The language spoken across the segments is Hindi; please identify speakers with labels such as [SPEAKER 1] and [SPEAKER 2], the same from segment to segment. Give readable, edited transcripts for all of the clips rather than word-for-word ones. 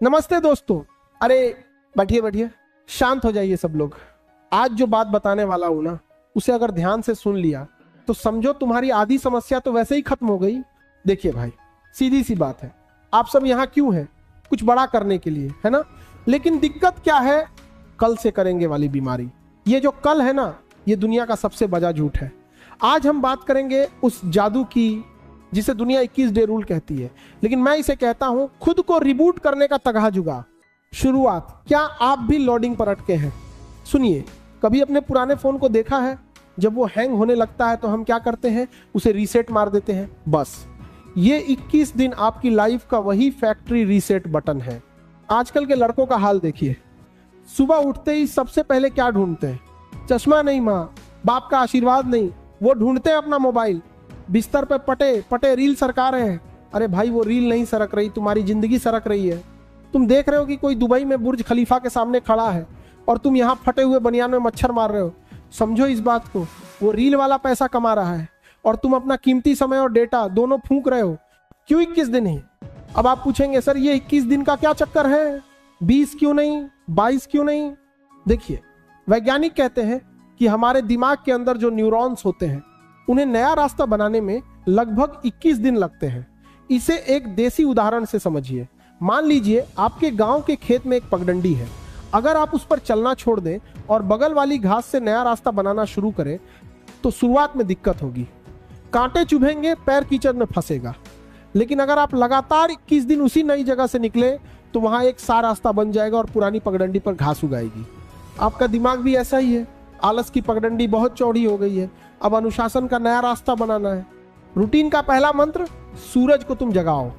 [SPEAKER 1] नमस्ते दोस्तों। अरे बैठिए बैठिए, शांत हो जाइए सब लोग। आज जो बात बताने वाला हूं ना, उसे अगर ध्यान से सुन लिया तो समझो तुम्हारी आधी समस्या तो वैसे ही खत्म हो गई। देखिए भाई, सीधी सी बात है, आप सब यहाँ क्यों हैं? कुछ बड़ा करने के लिए, है ना? लेकिन दिक्कत क्या है? कल से करेंगे वाली बीमारी। ये जो कल है ना, ये दुनिया का सबसे बड़ा झूठ है। आज हम बात करेंगे उस जादू की जिसे दुनिया 21 डे रूल कहती है, लेकिन मैं इसे कहता हूं खुद को रिबूट करने का तगहा जुगा। शुरुआत। क्या आप भी लोडिंग पर अटके हैं? सुनिए, कभी अपने पुराने फोन को देखा है? जब वो हैंग होने लगता है तो हम क्या करते हैं? उसे रीसेट मार देते हैं। बस ये 21 दिन आपकी लाइफ का वही फैक्ट्री रीसेट बटन है। आजकल के लड़कों का हाल देखिए, सुबह उठते ही सबसे पहले क्या ढूंढते हैं? चश्मा नहीं माँ, बाप का आशीर्वाद नहीं, वो ढूंढते हैं अपना मोबाइल। बिस्तर पे पटे पटे रील सरका रहे हैं। अरे भाई, वो रील नहीं सरक रही, तुम्हारी जिंदगी सरक रही है। तुम देख रहे हो कि कोई दुबई में बुर्ज खलीफा के सामने खड़ा है और तुम यहाँ फटे हुए बनियान में मच्छर मार रहे हो। समझो इस बात को, वो रील वाला पैसा कमा रहा है और तुम अपना कीमती समय और डेटा दोनों फूंक रहे हो। क्यों 21 दिन है? अब आप पूछेंगे सर, ये 21 दिन का क्या चक्कर है? 20 क्यों नहीं, 22 क्यों नहीं? देखिए, वैज्ञानिक कहते हैं कि हमारे दिमाग के अंदर जो न्यूरॉन्स होते हैं, उन्हें नया रास्ता बनाने में लगभग 21 दिन लगते हैं। इसे एक देसी उदाहरण से समझिए। मान लीजिए आपके गांव के खेत में एक पगडंडी है। अगर आप उस पर चलना छोड़ दें और बगल वाली घास से नया रास्ता बनाना शुरू करें तो शुरुआत में दिक्कत होगी, कांटे चुभेंगे, पैर कीचड़ में फंसेगा। लेकिन अगर आप लगातार 21 दिन उसी नई जगह से निकले तो वहां एक सा रास्ता बन जाएगा और पुरानी पगडंडी पर घास उगाएगी। आपका दिमाग भी ऐसा ही है। आलस की पगडंडी बहुत चौड़ी हो गई है, अब अनुशासन का नया रास्ता बनाना है। रूटीन का पहला मंत्र, सूरज को तुम जगाओ।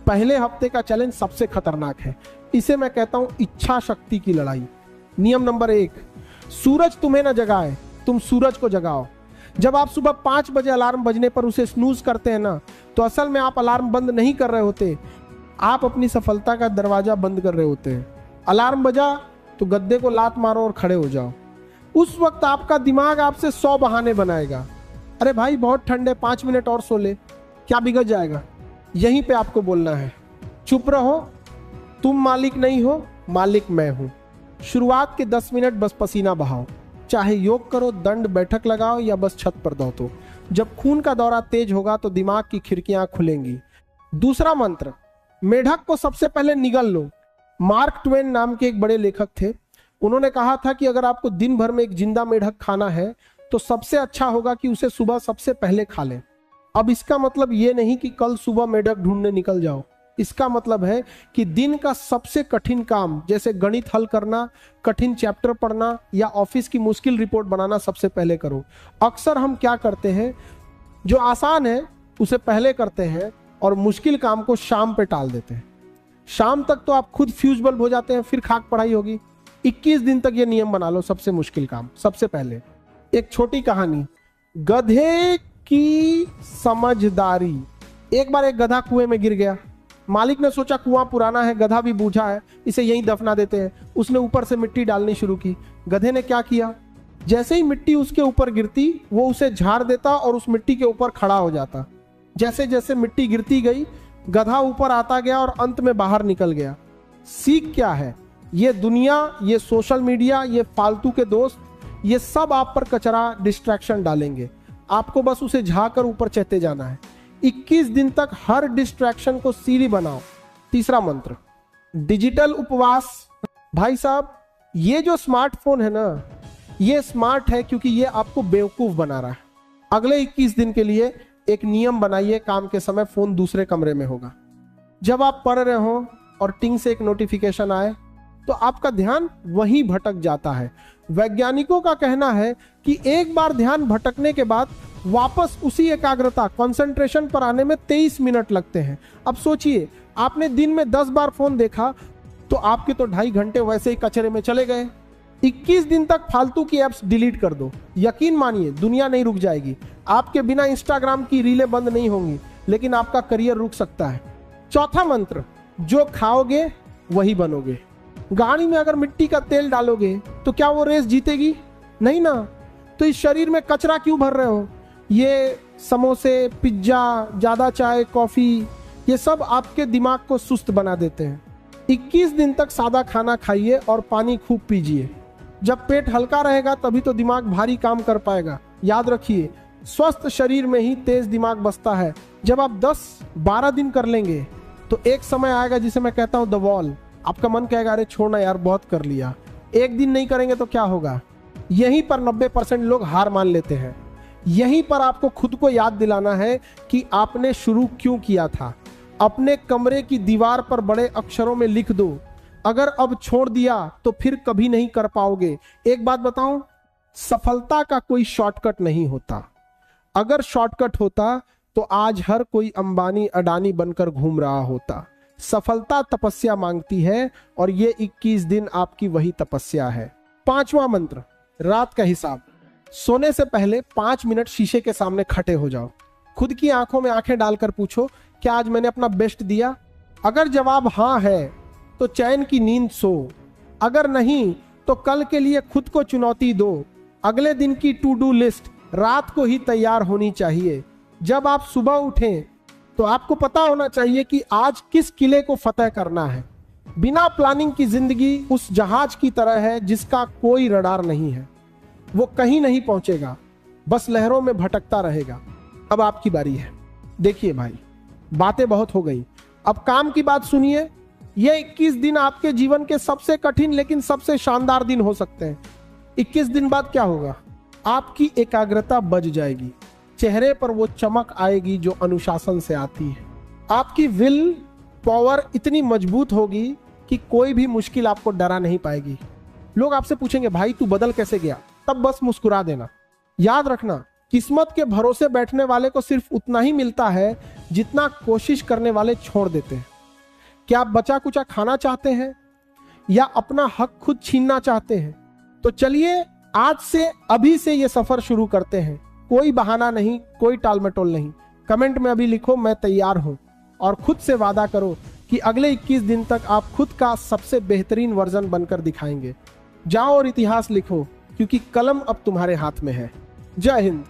[SPEAKER 1] पहले हफ्ते का चैलेंज सबसे खतरनाक है। इसे मैं कहता हूं इच्छा शक्ति की लड़ाई। नियम नंबर 1, सूरज तुम्हें न जगाए, तुम सूरज को जगाओ। जब आप सुबह 5 बजे अलार्म बजने पर उसे स्नूज करते हैं ना, तो असल में आप अलार्म बंद नहीं कर रहे होते, आप अपनी सफलता का दरवाजा बंद कर रहे होते हैं। अलार्म बजा तो गद्दे को लात मारो और खड़े हो जाओ। उस वक्त आपका दिमाग आपसे 100 बहाने बनाएगा। अरे भाई बहुत ठंड है, 5 मिनट और सो ले, क्या बिगड़ जाएगा? यहीं पे आपको बोलना है, चुप रहो, तुम मालिक नहीं हो, मालिक मैं हूं। शुरुआत के 10 मिनट बस पसीना बहाओ, चाहे योग करो, दंड बैठक लगाओ या बस छत पर दौड़ो। जब खून का दौरा तेज होगा तो दिमाग की खिड़कियां खुलेंगी। दूसरा मंत्र, मेढक को सबसे पहले निगल लो। मार्क ट्वेन नाम के एक बड़े लेखक थे। उन्होंने कहा था कि अगर आपको दिन भर में एक जिंदा मेढक खाना है तो सबसे अच्छा होगा कि उसे सुबह सबसे पहले खा लें। अब इसका मतलब ये नहीं कि कल सुबह मेढक ढूंढने निकल जाओ। इसका मतलब है कि दिन का सबसे कठिन काम, जैसे गणित हल करना, कठिन चैप्टर पढ़ना या ऑफिस की मुश्किल रिपोर्ट बनाना, सबसे पहले करो। अक्सर हम क्या करते हैं, जो आसान है उसे पहले करते हैं और मुश्किल काम को शाम पे टाल देते हैं। शाम तक तो आप खुद फ्यूज बल्ब हो जाते हैं, फिर खाक पढ़ाई होगी। 21 दिन तक ये नियम बना लो, सबसे मुश्किल काम सबसे पहले। एक छोटी कहानी, गधे की समझदारी। एक बार एक गधा कुएं में गिर गया। मालिक ने सोचा कुआं पुराना है, गधा भी बूझा है, इसे यहीं दफना देते हैं। उसने ऊपर से मिट्टी डालनी शुरू की। गधे ने क्या किया, जैसे ही मिट्टी उसके ऊपर गिरती वो उसे झाड़ देता और उस मिट्टी के ऊपर खड़ा हो जाता। जैसे जैसे मिट्टी गिरती गई, गधा ऊपर आता गया और अंत में बाहर निकल गया। सीख क्या है? ये दुनिया, ये सोशल मीडिया, ये फालतू के दोस्त, ये सब आप पर कचरा, डिस्ट्रैक्शन डालेंगे। आपको बस उसे झाकर ऊपर चढ़ते जाना है। 21 दिन तक हर डिस्ट्रैक्शन को सीढ़ी बनाओ। तीसरा मंत्र, डिजिटल उपवास। भाई साहब, ये जो स्मार्टफोन है ना, ये स्मार्ट है क्योंकि ये आपको बेवकूफ बना रहा है। अगले 21 दिन के लिए एक नियम बनाइए, काम के समय फोन दूसरे कमरे में होगा। जब आप पढ़ रहे हो और टिंग से एक नोटिफिकेशन आए तो आपका ध्यान वहीं भटक जाता है। वैज्ञानिकों का कहना है कि एक बार ध्यान भटकने के बाद वापस उसी एकाग्रता, कंसंट्रेशन पर आने में 23 मिनट लगते हैं। अब सोचिए, आपने दिन में 10 बार फोन देखा तो आपके तो 2.5 घंटे वैसे ही कचरे में चले गए। 21 दिन तक फालतू की एप्स डिलीट कर दो। यकीन मानिए, दुनिया नहीं रुक जाएगी। आपके बिना इंस्टाग्राम की रीलें बंद नहीं होंगी, लेकिन आपका करियर रुक सकता है। चौथा मंत्र, जो खाओगे वही बनोगे। गाड़ी में अगर मिट्टी का तेल डालोगे तो क्या वो रेस जीतेगी? नहीं ना। तो इस शरीर में कचरा क्यों भर रहे हो? ये समोसे, पिज्जा, ज्यादा चाय, कॉफी, ये सब आपके दिमाग को सुस्त बना देते हैं। 21 दिन तक सादा खाना खाइए और पानी खूब पीजिए। जब पेट हल्का रहेगा तभी तो दिमाग भारी काम कर पाएगा। याद रखिए, स्वस्थ शरीर में ही तेज दिमाग बसता है। जब आप 10-12 दिन कर लेंगे तो एक समय आएगा जिसे मैं कहता हूं द वॉल। आपका मन कहेगा अरे छोड़ना यार, बहुत कर लिया। एक दिन नहीं करेंगे तो क्या होगा? यहीं पर 90% लोग हार मान लेते हैं। यहीं पर आपको खुद को याद दिलाना है कि आपने शुरू क्यों किया था। अपने कमरे की दीवार पर बड़े अक्षरों में लिख दो, अगर अब छोड़ दिया तो फिर कभी नहीं कर पाओगे। एक बात बताऊं, सफलता का कोई शॉर्टकट नहीं होता। अगर शॉर्टकट होता तो आज हर कोई अंबानी अडानी बनकर घूम रहा होता। सफलता तपस्या मांगती है और ये 21 दिन आपकी वही तपस्या है। 5वां मंत्र, रात का हिसाब। सोने से पहले 5 मिनट शीशे के सामने खड़े हो जाओ। खुद की आंखों में आंखें डालकर पूछो, क्या आज मैंने अपना बेस्ट दिया? अगर जवाब हाँ है तो चैन की नींद सो। अगर नहीं तो कल के लिए खुद को चुनौती दो। अगले दिन की टू डू लिस्ट रात को ही तैयार होनी चाहिए। जब आप सुबह उठें तो आपको पता होना चाहिए कि आज किस किले को फतेह करना है। बिना प्लानिंग की जिंदगी उस जहाज की तरह है जिसका कोई रडार नहीं है। वो कहीं नहीं पहुंचेगा, बस लहरों में भटकता रहेगा। अब आपकी बारी है। देखिए भाई, बातें बहुत हो गई, अब काम की बात सुनिए। ये 21 दिन आपके जीवन के सबसे कठिन लेकिन सबसे शानदार दिन हो सकते हैं। 21 दिन बाद क्या होगा? आपकी एकाग्रता बच जाएगी, चेहरे पर वो चमक आएगी जो अनुशासन से आती है। आपकी विल पावर इतनी मजबूत होगी कि कोई भी मुश्किल आपको डरा नहीं पाएगी। लोग आपसे पूछेंगे भाई तू बदल कैसे गया? तब बस मुस्कुरा देना। याद रखना, किस्मत के भरोसे बैठने वाले को सिर्फ उतना ही मिलता है जितना कोशिश करने वाले छोड़ देते हैं। क्या आप बचा कुचा खाना चाहते हैं या अपना हक खुद छीनना चाहते हैं? तो चलिए आज से, अभी से ये सफर शुरू करते हैं। कोई बहाना नहीं, कोई टाल मटोल नहीं। कमेंट में अभी लिखो मैं तैयार हूं और खुद से वादा करो कि अगले 21 दिन तक आप खुद का सबसे बेहतरीन वर्जन बनकर दिखाएंगे। जाओ और इतिहास लिखो, क्योंकि कलम अब तुम्हारे हाथ में है। जय हिंद।